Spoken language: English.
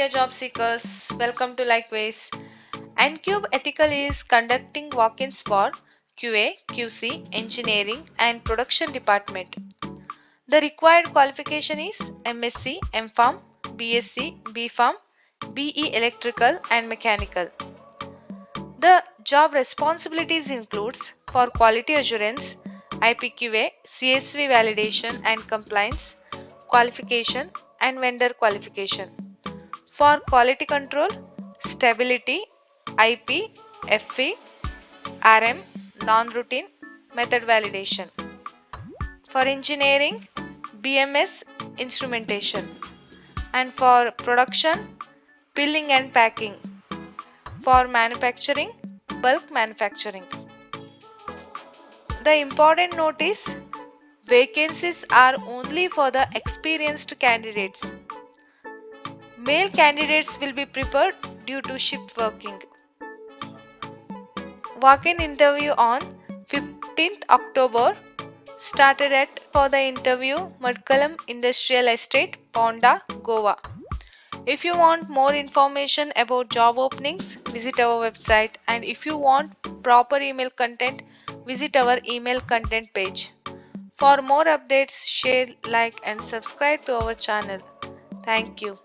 dear job seekers, welcome to Likeways. Encube Ethical is conducting walk-ins for QA, QC, engineering and production department. The required qualification is MSc, MPharm, BSc, BPharm, BE Electrical and Mechanical. The job responsibilities includes for quality assurance, IPQA, CSV validation and compliance, qualification and vendor qualification. For quality control, stability, IP, FE, RM, non-routine, method validation. For engineering, BMS, instrumentation. And for production, pilling and packing. For manufacturing, bulk manufacturing. The important note is vacancies are only for the experienced candidates. Male candidates will be preferred due to shift working. Walk-in interview on 15th October started at for the interview Madkalam Industrial Estate, Ponda, Goa. If you want more information about job openings, visit our website, and if you want proper email content, visit our email content page. For more updates, share, like and subscribe to our channel. Thank you.